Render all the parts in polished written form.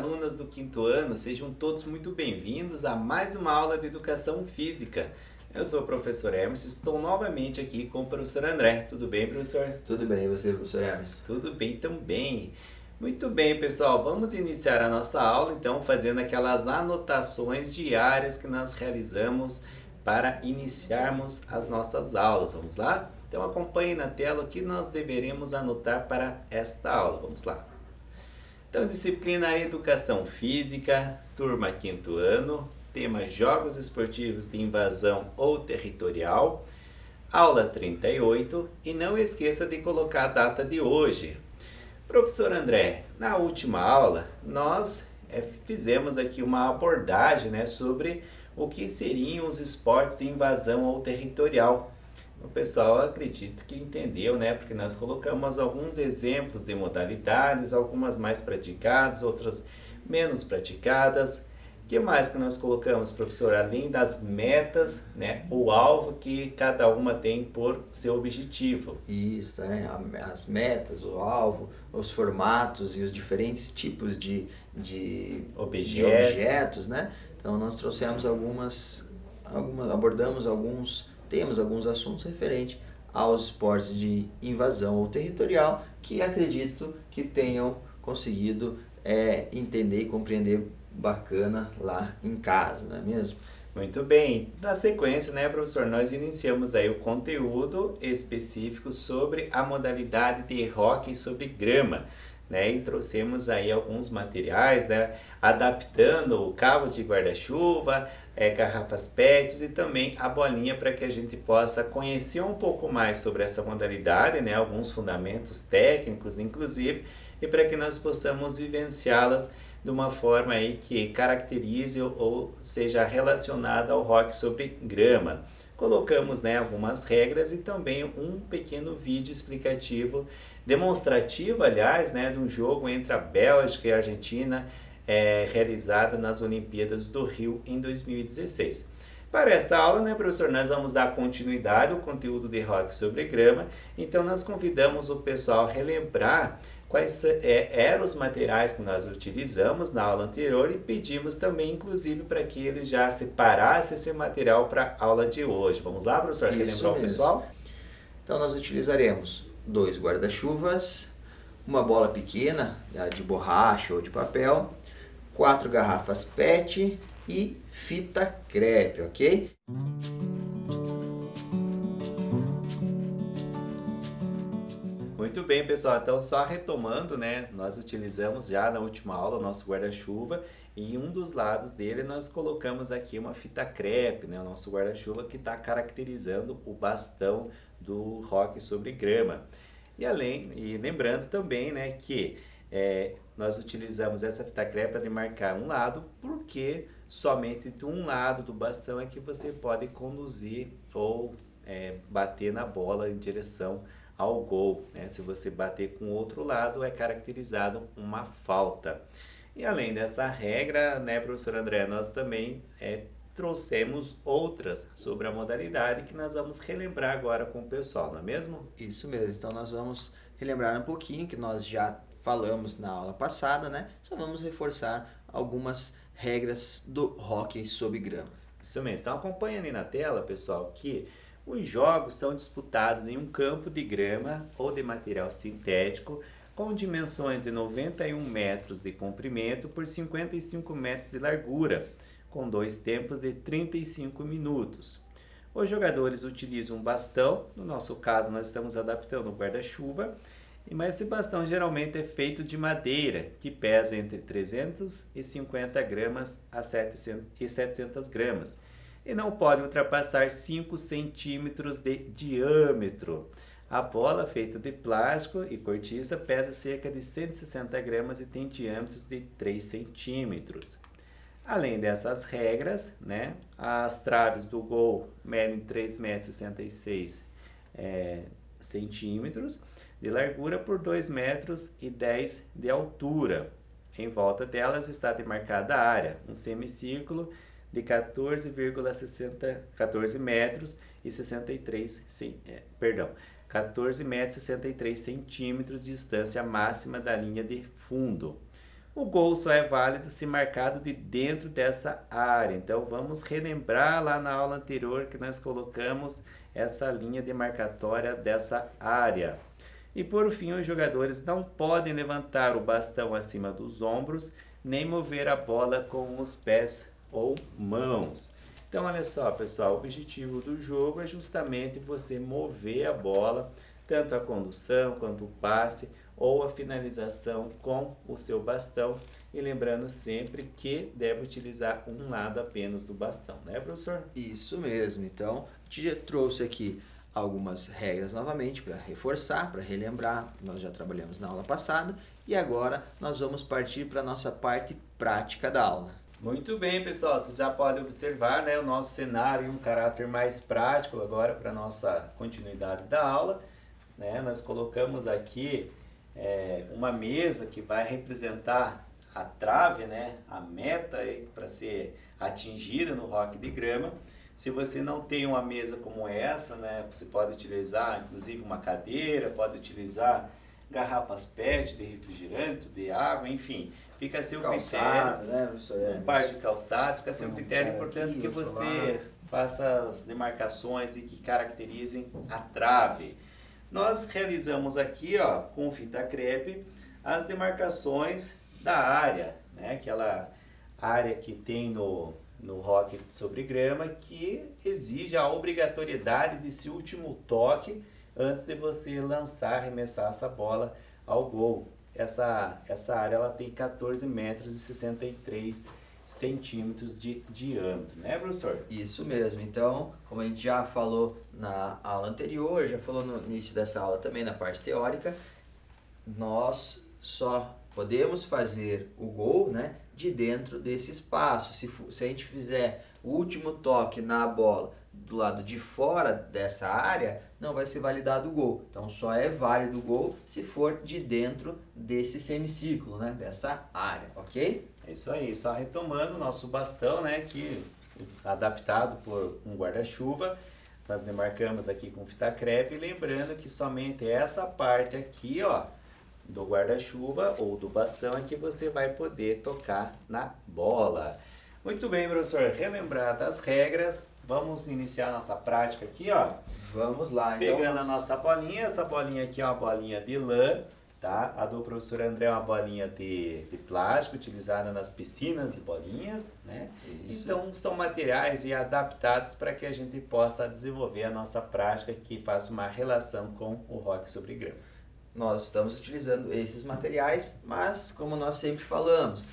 alunas do quinto ano, sejam todos muito bem-vindos a mais uma aula de Educação Física. Eu sou o professor Hermes e estou novamente aqui com o professor André. Tudo bem, professor? Tudo bem, e você, professor Hermes? Tudo bem também. Muito bem, pessoal. Vamos iniciar a nossa aula, então, fazendo aquelas anotações diárias que nós realizamos para iniciarmos as nossas aulas. Vamos lá? Então, acompanhe na tela o que nós deveremos anotar para esta aula. Vamos lá. Então, disciplina Educação Física, turma quinto ano, tema Jogos Esportivos de Invasão ou Territorial, aula 38, e não esqueça de colocar a data de hoje. Professor André, na última aula nós fizemos aqui uma abordagem, sobre o que seriam os esportes de invasão ou territorial. O pessoal acredito que entendeu, porque nós colocamos alguns exemplos de modalidades, algumas mais praticadas, outras menos praticadas. O que mais que nós colocamos, professor? Além das metas, o alvo que cada uma tem por seu objetivo. Isso, as metas, o alvo, os formatos e os diferentes tipos de objetos, Então nós trouxemos abordamos alguns temas, alguns assuntos referentes aos esportes de invasão ou territorial que acredito que tenham conseguido entender e compreender bacana lá em casa, não é mesmo? Muito bem. Na sequência, professor, nós iniciamos aí o conteúdo específico sobre a modalidade de hóquei sobre grama, e trouxemos aí alguns materiais, adaptando cabos de guarda-chuva, garrafas PETs e também a bolinha para que a gente possa conhecer um pouco mais sobre essa modalidade, alguns fundamentos técnicos, inclusive, e para que nós possamos vivenciá-las de uma forma aí que caracterize ou seja relacionada ao hóquei sobre grama. Colocamos algumas regras e também um pequeno vídeo explicativo, demonstrativo, aliás, de um jogo entre a Bélgica e a Argentina, realizada nas Olimpíadas do Rio em 2016. Para esta aula, professor, nós vamos dar continuidade ao conteúdo de hóquei sobre grama, então nós convidamos o pessoal a relembrar quais eram os materiais que nós utilizamos na aula anterior e pedimos também, inclusive, para que eles já separassem esse material para a aula de hoje. Vamos lá, professor, relembrar o pessoal? Então nós utilizaremos 2 guarda-chuvas, uma bola pequena de borracha ou de papel, 4 garrafas PET e fita crepe, ok? Muito bem, pessoal. Então, só retomando, nós utilizamos já na última aula o nosso guarda-chuva e em um dos lados dele nós colocamos aqui uma fita crepe, o nosso guarda-chuva que está caracterizando o bastão do hóquei sobre grama. E lembrando também, que nós utilizamos essa fita crepe para demarcar um lado, porque somente de um lado do bastão é que você pode conduzir ou bater na bola em direção ao gol. Se você bater com o outro lado, é caracterizado uma falta. E além dessa regra, professor André, nós também trouxemos outras sobre a modalidade que nós vamos relembrar agora com o pessoal, não é mesmo? Isso mesmo, então nós vamos relembrar um pouquinho que nós já falamos na aula passada, Só vamos reforçar algumas regras do hóquei sobre grama. Isso mesmo, então acompanha ali na tela, pessoal, que os jogos são disputados em um campo de grama ou de material sintético com dimensões de 91 metros de comprimento por 55 metros de largura, com 2 tempos de 35 minutos. Os jogadores utilizam um bastão, no nosso caso nós estamos adaptando o guarda-chuva, mas esse bastão geralmente é feito de madeira, que pesa entre 350 gramas a 700 gramas, e não pode ultrapassar 5 centímetros de diâmetro. A bola, feita de plástico e cortiça, pesa cerca de 160 gramas e tem diâmetros de 3 centímetros. Além dessas regras, as traves do gol medem 3,66 centímetros de largura por 2,10 metros de altura. Em volta delas está demarcada a área, um semicírculo de 14 metros e 14 metros e 63 centímetros de distância máxima da linha de fundo. O gol só é válido se marcado de dentro dessa área. Então vamos relembrar lá na aula anterior que nós colocamos essa linha demarcatória dessa área. E por fim, os jogadores não podem levantar o bastão acima dos ombros, nem mover a bola com os pés ou mãos. Então olha só, pessoal, o objetivo do jogo é justamente você mover a bola, tanto a condução quanto o passe ou a finalização com o seu bastão. E lembrando sempre que deve utilizar um lado apenas do bastão, né, professor? Isso mesmo. Então, a gente já trouxe aqui algumas regras novamente para reforçar, para relembrar. Nós já trabalhamos na aula passada e agora nós vamos partir para a nossa parte prática da aula. Muito bem, pessoal, vocês já podem observar, né, o nosso cenário em um caráter mais prático agora para a nossa continuidade da aula. Né? Nós colocamos aqui uma mesa que vai representar a trave, né, a meta para ser atingida no hóquei de grama. Se você não tem uma mesa como essa, né, você pode utilizar inclusive uma cadeira, pode utilizar garrafas PET de refrigerante, de água, enfim. Fica a seu critério, né, professor? Um par de calçados, fica a seu critério, importante que você faça as demarcações e que caracterizem a trave. Nós realizamos aqui, ó, com fita crepe, as demarcações da área, né? Aquela área que tem no hóquei sobre grama que exige a obrigatoriedade desse último toque antes de você lançar, arremessar essa bola ao gol. Essa área ela tem 14 metros e 63 centímetros de diâmetro, né, professor? Isso mesmo. Então, como a gente já falou na aula anterior, já falou no início dessa aula também na parte teórica, nós só podemos fazer o gol, né, de dentro desse espaço. Se a gente fizer o último toque na bola do lado de fora dessa área, não vai ser validado o gol. Então só é válido o gol se for de dentro desse semicírculo, né, dessa área, ok? É isso aí, só retomando o nosso bastão, né, que adaptado por um guarda-chuva, nós demarcamos aqui com fita crepe, lembrando que somente essa parte aqui, ó, do guarda-chuva ou do bastão é que você vai poder tocar na bola. Muito bem, professor, relembrar das regras, vamos iniciar nossa prática aqui, ó. Vamos lá, então. Pegando a nossa bolinha, essa bolinha aqui é uma bolinha de lã, tá? A do professor André é uma bolinha de plástico, utilizada nas piscinas de bolinhas, né? Isso. Então, são materiais e adaptados para que a gente possa desenvolver a nossa prática que faça uma relação com o hóquei sobre grama. Nós estamos utilizando esses materiais, mas como nós sempre falamos,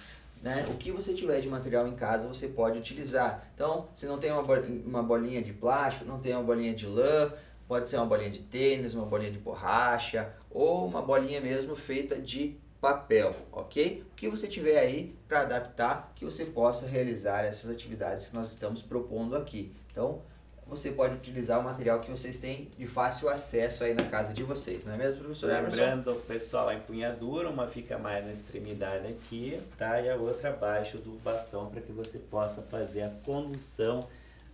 né, o que você tiver de material em casa você pode utilizar. Então, se não tem uma bolinha de plástico, não tem uma bolinha de lã, pode ser uma bolinha de tênis, uma bolinha de borracha ou uma bolinha mesmo feita de papel, ok? O que você tiver aí para adaptar, que você possa realizar essas atividades que nós estamos propondo aqui. Então, você pode utilizar o material que vocês têm de fácil acesso aí na casa de vocês, não é mesmo, professor Emerson? Lembrando, pessoal, a empunhadura, uma fica mais na extremidade aqui, tá? E a outra abaixo do bastão para que você possa fazer a condução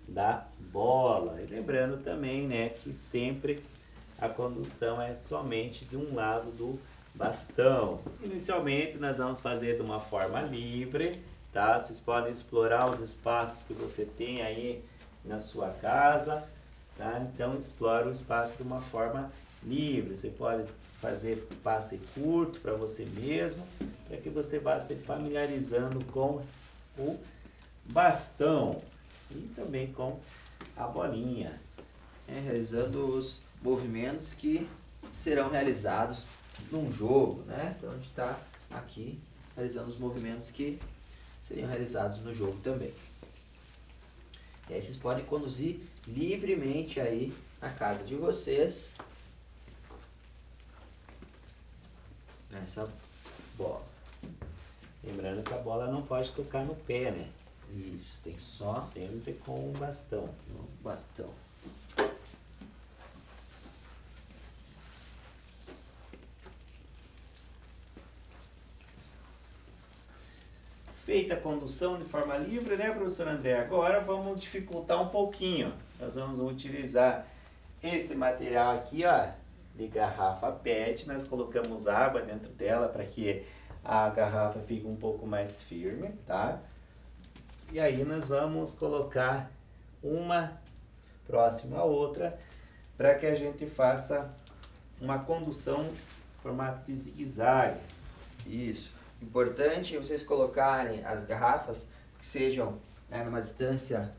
da bola. E lembrando também, né, que sempre a condução é somente de um lado do bastão. Inicialmente nós vamos fazer de uma forma livre, tá? Vocês podem explorar os espaços que você tem aí na sua casa, tá? Então explore o espaço de uma forma livre. Você pode fazer passe curto para você mesmo, para que você vá se familiarizando com o bastão e também com a bolinha. Realizando os movimentos que serão realizados num jogo, né? Então a gente está aqui realizando os movimentos que seriam realizados no jogo também. E aí vocês podem conduzir livremente aí na casa de vocês essa bola. Lembrando que a bola não pode tocar no pé, né? Isso, tem só sempre com o bastão. No bastão. Feita a condução de forma livre, né, professor André? Agora vamos dificultar um pouquinho. Nós vamos utilizar esse material aqui, ó, de garrafa PET. Nós colocamos água dentro dela para que a garrafa fica um pouco mais firme, tá? E aí nós vamos colocar uma próxima à outra para que a gente faça uma condução em formato de zigue-zague. Isso. Importante vocês colocarem as garrafas que sejam, né, numa distância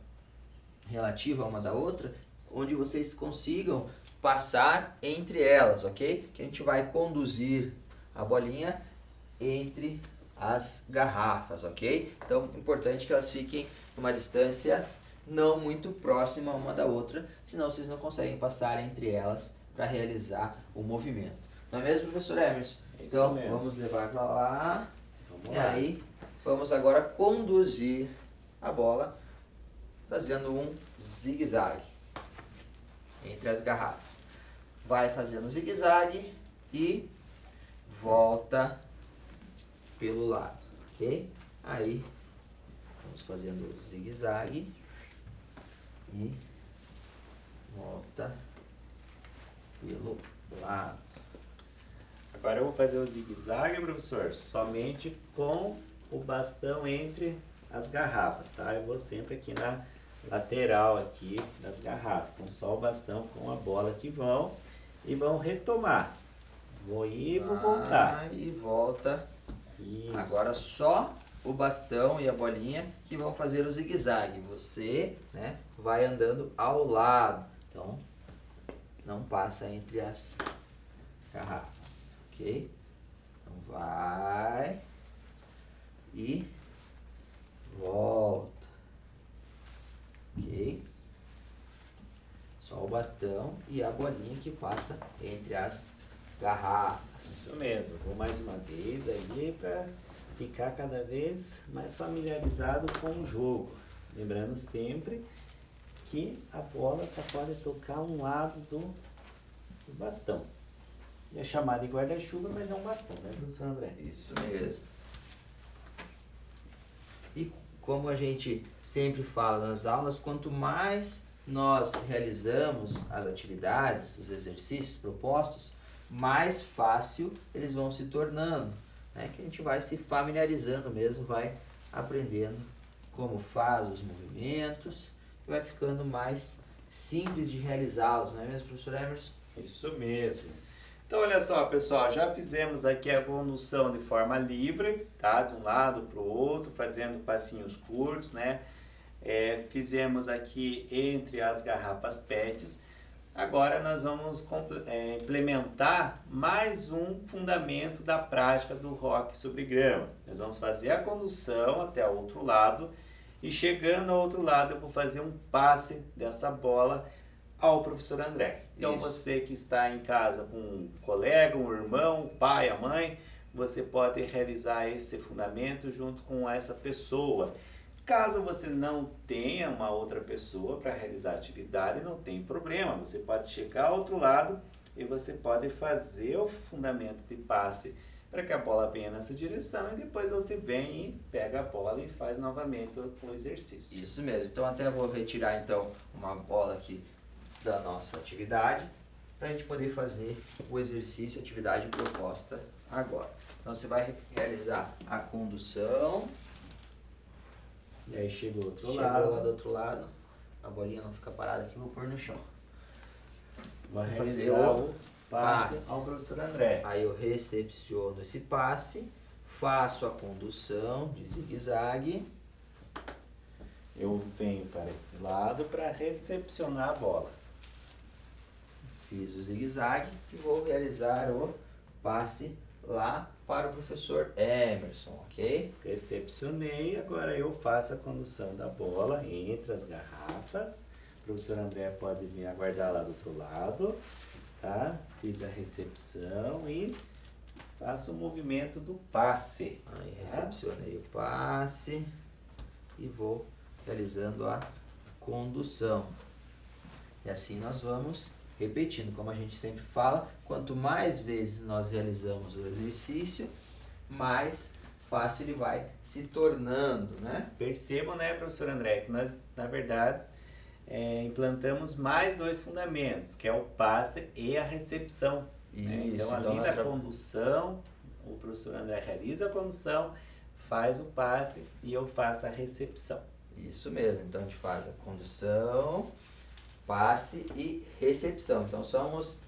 relativa uma da outra, onde vocês consigam passar entre elas, ok? Que a gente vai conduzir a bolinha entre as garrafas, ok? Então, importante que elas fiquem numa distância não muito próxima uma da outra, senão vocês não conseguem passar entre elas para realizar o movimento. Não é mesmo, professor Emerson? Isso Então, mesmo. vamos levar para lá. Vamos E lá. aí, vamos agora conduzir a bola fazendo um zigue-zague entre as garrafas. Vai fazendo zigue-zague e volta pelo lado, ok? Aí, vamos fazendo zigue-zague e volta pelo lado. Agora eu vou fazer o zigue-zague, professor, somente com o bastão entre as garrafas, tá? Eu vou sempre aqui na lateral aqui das garrafas. Então só o bastão com a bola que vão e vão retomar. Vou ir e vou voltar. E volta. Isso. Agora só o bastão e a bolinha que vão fazer o zigue-zague. Você, né, vai andando ao lado. Então, não passa entre as garrafas, ok? Então vai e volta, ok? Só o bastão e a bolinha que passa entre as garrafas. Isso mesmo. Vou mais uma vez aí para ficar cada vez mais familiarizado com o jogo. Lembrando sempre que a bola só pode tocar um lado do bastão. É chamado de guarda-chuva, mas é um bastão, né, professor André? Isso mesmo. E como a gente sempre fala nas aulas, quanto mais nós realizamos as atividades, os exercícios propostos, mais fácil eles vão se tornando, né? Que a gente vai se familiarizando mesmo, vai aprendendo como faz os movimentos e vai ficando mais simples de realizá-los, não é mesmo, professor Emerson? Isso mesmo. Então, olha só, pessoal, já fizemos aqui a condução de forma livre, tá? De um lado para o outro, fazendo passinhos curtos, né? Fizemos aqui entre as garrafas PETs. Agora nós vamos implementar mais um fundamento da prática do hóquei sobre grama. Nós vamos fazer a condução até o outro lado e chegando ao outro lado eu vou fazer um passe dessa bola ao professor André. Então Isso. Você que está em casa com um colega, um irmão, o pai, a mãe, você pode realizar esse fundamento junto com essa pessoa. Caso você não tenha uma outra pessoa para realizar a atividade, não tem problema. Você pode chegar ao outro lado e você pode fazer o fundamento de passe para que a bola venha nessa direção e depois você vem e pega a bola e faz novamente o exercício. Isso mesmo. Então até vou retirar então uma bola aqui da nossa atividade para a gente poder fazer o exercício, a atividade proposta agora. Então você vai realizar a condução. E aí chega o outro Chegou lado. lá do outro lado, a bolinha não fica parada aqui, vou pôr no chão. Vai Vou realizar fazer o o passe passe. ao professor André. Aí eu recepciono esse passe, faço a condução de zigue-zague. Eu venho para esse lado para recepcionar a bola. Fiz o zigue-zague e vou realizar o passe lá para o professor Emerson, ok? Recepcionei, agora eu faço a condução da bola entre as garrafas. O professor André pode me aguardar lá do outro lado, tá? Fiz a recepção e faço o movimento do passe. Aí recepcionei o passe e vou realizando a condução. E assim nós vamos repetindo, como a gente sempre fala, quanto mais vezes nós realizamos o exercício, mais fácil ele vai se tornando, né? Percebam, né, professor André, que nós, na verdade, implantamos mais dois fundamentos, que é o passe e a recepção. Né? Isso, Então, então além nós da condução, o professor André realiza a condução, faz o passe e eu faço a recepção. Isso mesmo, então a gente faz a condução, passe e recepção. Então são os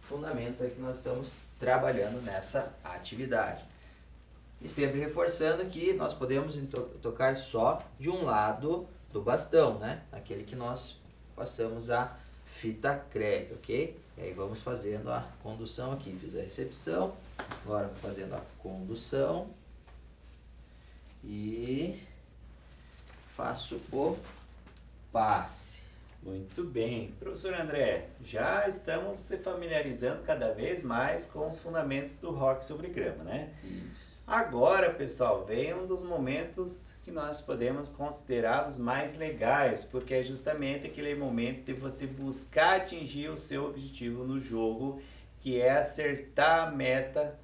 fundamentos aí que nós estamos trabalhando nessa atividade. E sempre reforçando que nós podemos tocar só de um lado do bastão, né? Aquele que nós passamos a fita crepe, ok? E aí vamos fazendo a condução aqui. Fiz a recepção, agora fazendo a condução e faço o passe. Muito bem. Professor André, já estamos se familiarizando cada vez mais com os fundamentos do hóquei sobre grama, né? Isso. Agora, pessoal, vem um dos momentos que nós podemos considerar os mais legais, porque é justamente aquele momento de você buscar atingir o seu objetivo no jogo, que é acertar a meta,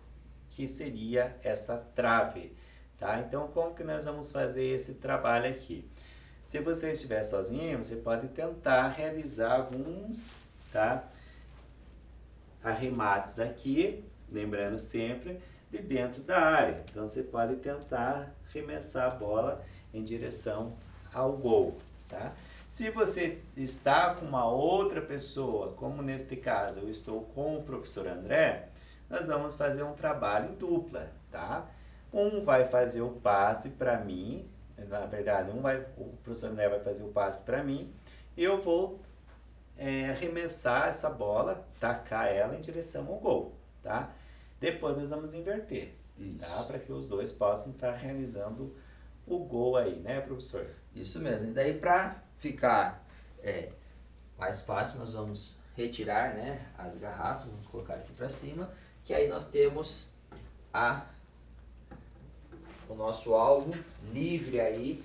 que seria essa trave, tá? Então, como que nós vamos fazer esse trabalho aqui? Se você estiver sozinho, você pode tentar realizar alguns, tá, arremates aqui, lembrando sempre de dentro da área. Então você pode tentar arremessar a bola em direção ao gol, tá? Se você está com uma outra pessoa, como neste caso eu estou com o professor André, nós vamos fazer um trabalho em dupla, tá? Um vai fazer o passe para mim. Na verdade, o professor André vai fazer o passe para mim e eu vou arremessar essa bola, tacar ela em direção ao gol, tá? Depois nós vamos inverter, tá? Para que os dois possam estar realizando o gol aí, né, professor? Isso mesmo. E daí, para ficar mais fácil, nós vamos retirar, né, as garrafas, vamos colocar aqui para cima, que aí nós temos o nosso alvo livre aí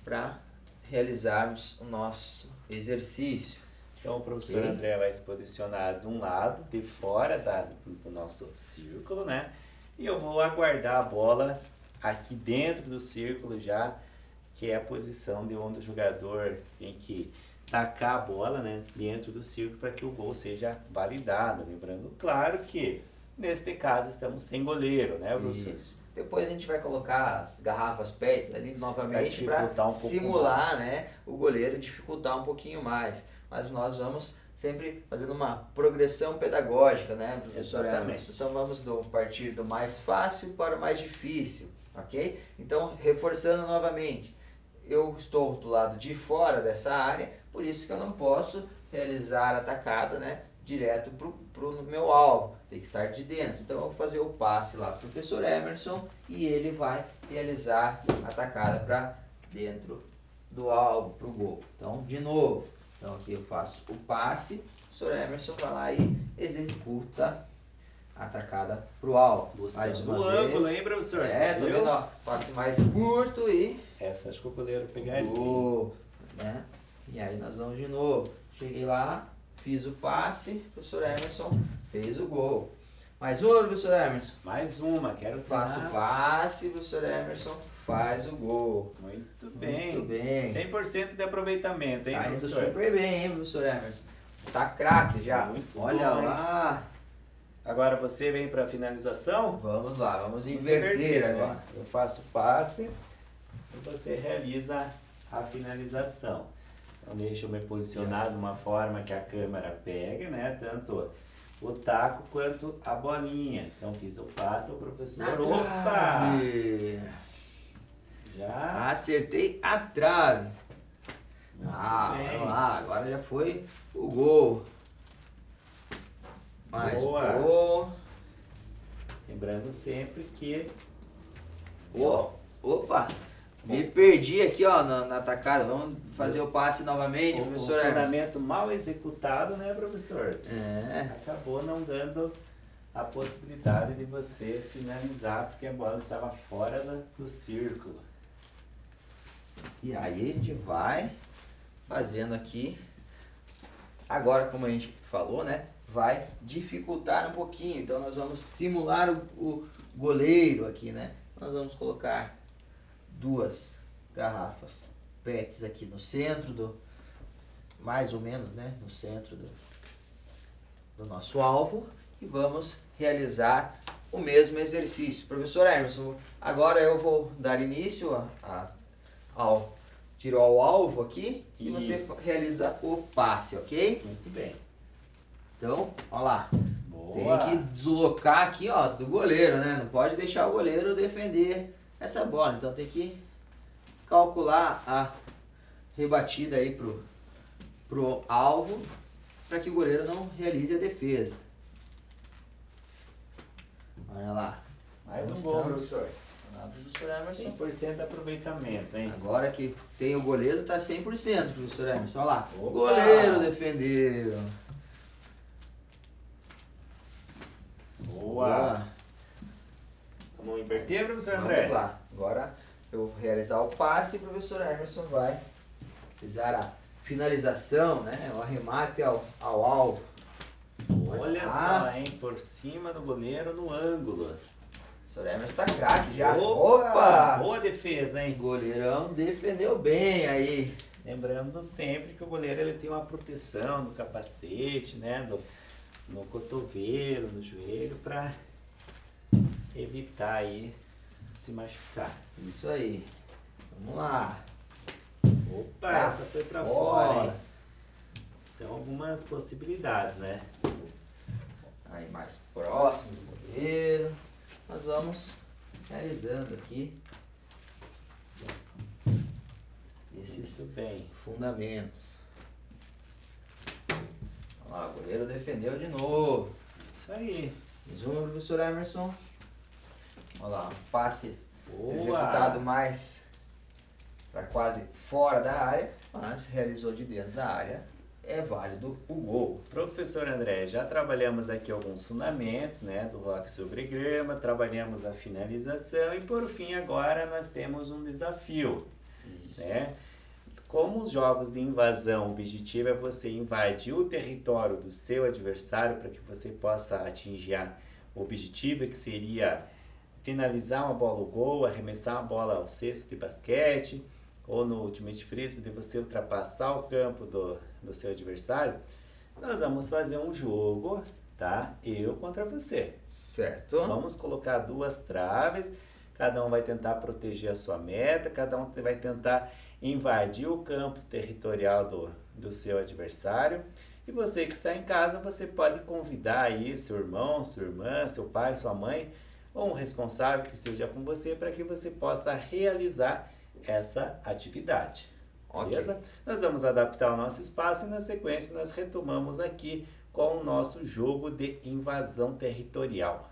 para realizarmos o nosso exercício. Então o professor André vai se posicionar de um lado, de fora do nosso círculo, né? E eu vou aguardar a bola aqui dentro do círculo já, que é a posição de onde o jogador tem que tacar a bola, né, dentro do círculo para que o gol seja validado. Lembrando, claro que neste caso estamos sem goleiro, né, professor? Isso. Depois a gente vai colocar as garrafas PET ali novamente para simular, né, o goleiro, dificultar um pouquinho mais. Mas nós vamos sempre fazendo uma progressão pedagógica, né, professor Emerson? Então vamos partir do mais fácil para o mais difícil, ok? Então, reforçando novamente, eu estou do lado de fora dessa área, por isso que eu não posso realizar a tacada, né, direto pro meu alvo, tem que estar de dentro. Então eu vou fazer o passe lá pro professor Emerson e ele vai realizar a tacada para dentro do alvo, pro gol. Então, de novo, então aqui eu faço o passe, o professor Emerson vai lá e executa a tacada pro alvo. Mais uma vez. Ângulo, hein, professor? Tô vendo, ó, passe mais curto e... Essa acho que o goleiro pegaria. Né? E aí nós vamos de novo. Cheguei lá, fiz o passe, professor Emerson fez o gol. Mais uma, professor Emerson? Mais uma, Faço o passe, professor Emerson faz o gol. Muito bem. Muito bem. 100% de aproveitamento, hein, professor? Tá indo super bem, hein, professor Emerson? Tá craque já. Muito Olha bom, lá. Hein? Agora você vem para a finalização? Vamos lá, vamos inverter agora. Né? Eu faço o passe e você realiza a finalização. Então deixa eu me posicionar de uma forma que a câmera pegue, né? Tanto o taco quanto a bolinha. Então fiz o passe, o professor. Opa! Já acertei a trave. Vamos lá, agora já foi o gol. Mais gol. Lembrando sempre que... Opa! Me perdi aqui, ó, na tacada. Vamos fazer o passe novamente, professor Emerson. O fundamento mal executado, né, professor? É. Acabou não dando a possibilidade de você finalizar, porque a bola estava fora do círculo. E aí a gente vai fazendo aqui. Agora, como a gente falou, né, vai dificultar um pouquinho. Então nós vamos simular o goleiro aqui, né? Nós vamos colocar 2 garrafas PETs aqui no centro mais ou menos, né, no centro do nosso alvo, e vamos realizar o mesmo exercício. Professor Emerson, agora eu vou dar início ao tiro ao alvo aqui e você realiza o passe, ok? Muito bem. Então, olha lá. Boa. Tem que deslocar aqui, ó, do goleiro, né? Não pode deixar o goleiro defender essa bola. Então tem que calcular a rebatida aí pro alvo para que o goleiro não realize a defesa. Olha lá. Mais um gol, professor. Olha lá, professor Emerson. 100% de aproveitamento, hein? Agora que tem o goleiro, tá 100%, professor Emerson. Olha lá. O Opa! goleiro defendeu. Boa. Vamos inverter, professor André? Vamos lá. Agora eu vou realizar o passe e o professor Emerson vai realizar a finalização, né? O arremate ao alvo. Olha só, hein? Por cima do goleiro no ângulo. O professor Emerson tá craque já. Opa! Boa defesa, hein? O goleirão defendeu bem aí. Lembrando sempre que o goleiro ele tem uma proteção do capacete, né? No cotovelo, no joelho, para evitar aí se machucar. Isso aí. Vamos lá. Opa, essa foi para fora, hein? São algumas possibilidades, né? Aí mais próximo do goleiro. Nós vamos realizando aqui esses Muito bem. fundamentos. Olha lá, o goleiro defendeu de novo. Isso aí. Mais uma, professor Emerson. Olha lá, um passe Boa. executado mais para quase fora da área, mas realizou de dentro da área. É válido o gol. Professor André, já trabalhamos aqui alguns fundamentos, né, do rock sobre grama, trabalhamos a finalização e por fim agora nós temos um desafio, né? Como os jogos de invasão, o objetivo é você invadir o território do seu adversário para que você possa atingir o objetivo que seria finalizar uma bola ao gol, arremessar uma bola ao cesto de basquete, ou no Ultimate Frisbee, de você ultrapassar o campo do seu adversário, nós vamos fazer um jogo, tá? Eu contra você. Certo. Vamos colocar 2 traves, cada um vai tentar proteger a sua meta, cada um vai tentar invadir o campo territorial do seu adversário. E você que está em casa, você pode convidar aí seu irmão, sua irmã, seu pai, sua mãe, ou um responsável que esteja com você para que você possa realizar essa atividade. Beleza? Nós vamos adaptar o nosso espaço e na sequência nós retomamos aqui com o nosso jogo de invasão territorial.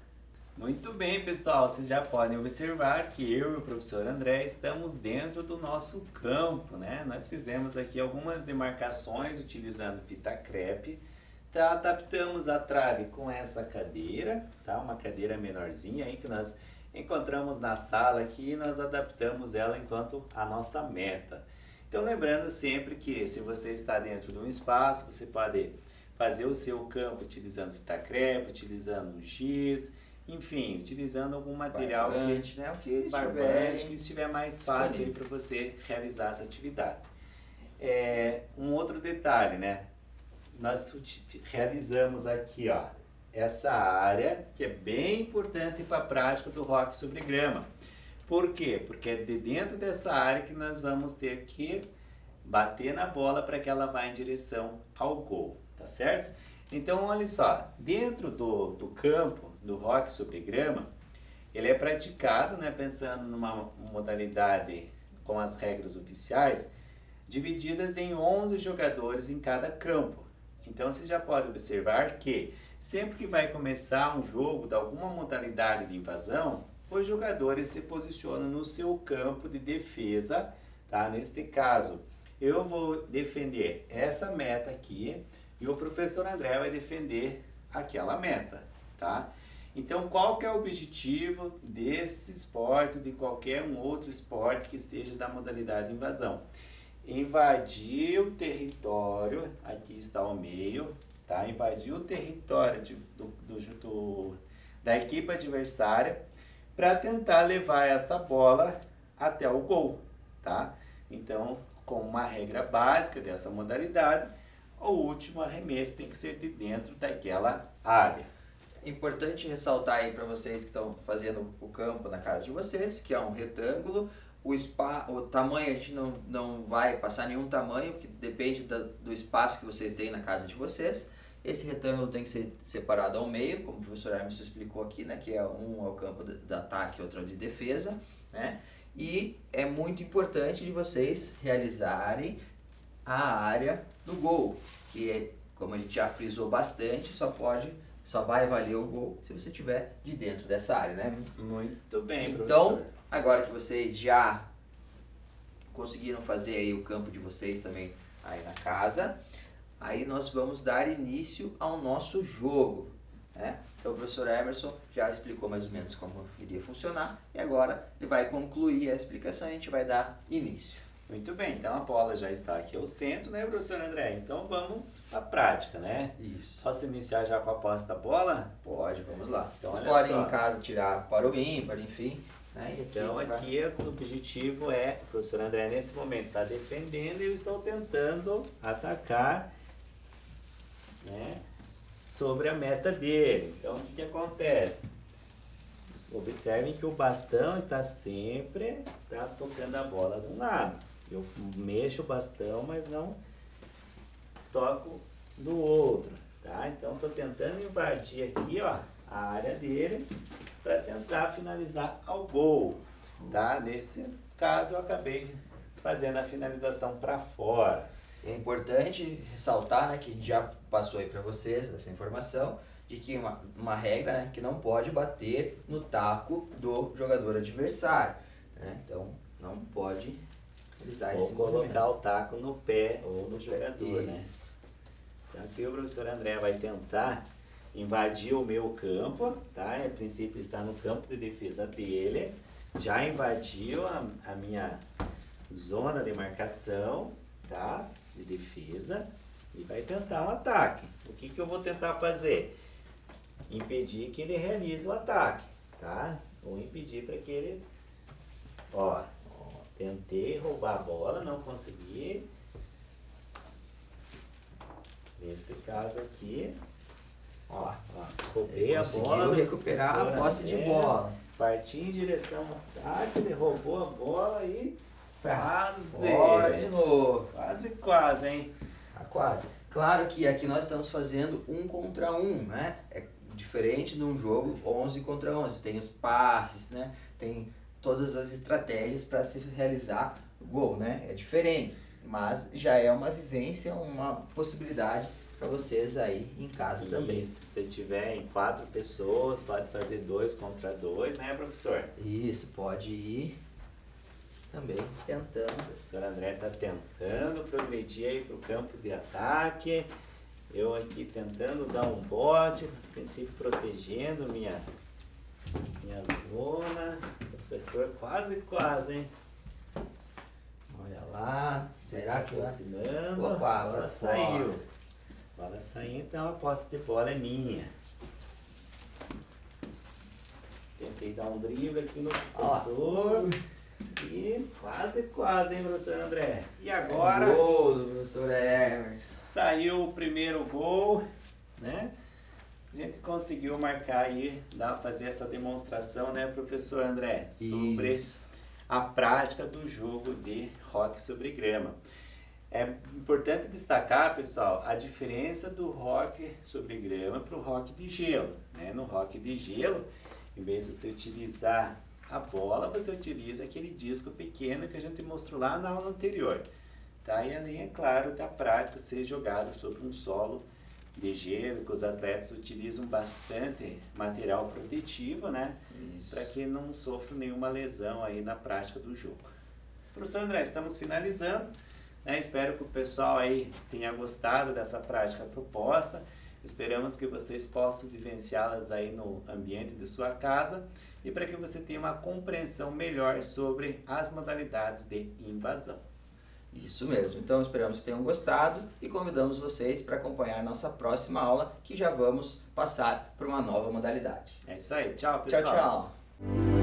Muito bem, pessoal, vocês já podem observar que eu e o professor André estamos dentro do nosso campo, né? Nós fizemos aqui algumas demarcações utilizando fita crepe, tá? Adaptamos a trave com essa cadeira, tá? Uma cadeira menorzinha aí que nós encontramos na sala aqui e nós adaptamos ela enquanto a nossa meta. Então lembrando sempre que se você está dentro de um espaço, você pode fazer o seu campo utilizando fita crepe, utilizando um giz, enfim, utilizando algum material barbante, né? O que que estiver mais fácil para você realizar essa atividade. Um outro detalhe, né? Nós realizamos aqui, ó, essa área que é bem importante para a prática do rock sobre grama. Por quê? Porque é de dentro dessa área que nós vamos ter que bater na bola para que ela vá em direção ao gol, tá certo? Então, olha só, dentro do campo do rock sobre grama, ele é praticado, né, pensando numa modalidade com as regras oficiais, divididas em 11 jogadores em cada campo. Então, você já pode observar que sempre que vai começar um jogo de alguma modalidade de invasão, os jogadores se posicionam no seu campo de defesa, tá? Neste caso, eu vou defender essa meta aqui e o professor André vai defender aquela meta, tá? Então, qual que é o objetivo desse esporte, de qualquer um outro esporte que seja da modalidade de invasão? Invadir o território, aqui está o meio, tá? Invadir o território da equipe adversária para tentar levar essa bola até o gol, tá? Então, com uma regra básica dessa modalidade, o último arremesso tem que ser de dentro daquela área. Importante ressaltar aí para vocês que estão fazendo o campo na casa de vocês, que é um retângulo. O tamanho a gente não vai passar nenhum tamanho, porque depende do espaço que vocês têm na casa de vocês. Esse retângulo tem que ser separado ao meio, como o professor Hermes explicou aqui, né, que um é o campo de ataque e outro é o de defesa, né? E é muito importante de vocês realizarem a área do gol, que é, como a gente já frisou bastante, só vai valer o gol se você estiver de dentro dessa área, né? Muito bem, então, professor. Agora que vocês já conseguiram fazer aí o campo de vocês também aí na casa, aí nós vamos dar início ao nosso jogo, né? Então o professor Emerson já explicou mais ou menos como iria funcionar e agora ele vai concluir a explicação e a gente vai dar início. Muito bem, então a bola já está aqui ao centro, né, professor André? Então vamos à prática, né? Isso. Posso iniciar já com a posse da bola? Pode, vamos lá. Então, vocês olha podem só. Em casa tirar para o ímpar, enfim. Né? E Então aqui o objetivo é, o professor André nesse momento está defendendo e eu estou tentando atacar, né, sobre a meta dele. Então o que acontece? Observem que o bastão está sempre tocando a bola de um lado. Eu mexo o bastão, mas não toco do outro, tá? Então estou tentando invadir aqui, ó, a área dele para tentar finalizar ao gol, tá? Nesse caso eu acabei fazendo a finalização para fora. É importante ressaltar, né, que a gente já passou aí para vocês essa informação de que uma regra, né, que não pode bater no taco do jogador adversário, né? Então não pode realizar esse Ou movimento. colocar o taco no pé ou no jogador, né? Então aqui o professor André vai tentar invadir o meu campo, tá? A princípio está no campo de defesa dele, já invadiu a minha zona de marcação, tá? De defesa e vai tentar um ataque. O que eu vou tentar fazer? Impedir que ele realize o ataque, tá? Ou impedir para que ele, ó, tentei roubar a bola, não consegui. Neste caso aqui, ó, roubei a bola. Conseguiu recuperar a posse de bola. Parti em direção ao ataque, ele roubou a bola e quase. Fora de novo. Quase, hein? Quase. Claro que aqui nós estamos fazendo 1 contra 1, né? É diferente de um jogo 11 contra 11. Tem os passes, né? Tem todas as estratégias para se realizar o gol, né? É diferente, mas já é uma vivência, uma possibilidade para vocês aí em casa também. Se você tiver em 4 pessoas, pode fazer 2 contra 2, né, professor? Isso, pode ir também tentando. O professor André está tentando progredir aí para o campo de ataque. Eu aqui tentando dar um bote, a princípio protegendo minha zona. O professor quase, hein? Olha lá, será que vai? Aproximando. Opa, A bola saiu. A bola saiu, então a posse de bola é minha. Tentei dar um drible aqui no professor. E quase, hein, professor André? E agora? Gol do professor Emerson. Saiu o primeiro gol, né? A gente conseguiu marcar aí, fazer essa demonstração, né, professor André? Sobre Isso. a prática do jogo de hóquei sobre grama. É importante destacar, pessoal, a diferença do hóquei sobre grama para o hóquei de gelo, né? No hóquei de gelo, em vez de você utilizar a bola, você utiliza aquele disco pequeno que a gente mostrou lá na aula anterior, tá? E além, é claro, da prática ser jogado sobre um solo de gelo, que os atletas utilizam bastante material protetivo, né? Para que não sofram nenhuma lesão aí na prática do jogo. Professor André, estamos finalizando, né? Espero que o pessoal aí tenha gostado dessa prática proposta. Esperamos que vocês possam vivenciá-las aí no ambiente de sua casa e para que você tenha uma compreensão melhor sobre as modalidades de invasão. Isso mesmo. Então esperamos que tenham gostado e convidamos vocês para acompanhar nossa próxima aula, que já vamos passar para uma nova modalidade. É isso aí. Tchau, pessoal. Tchau, tchau.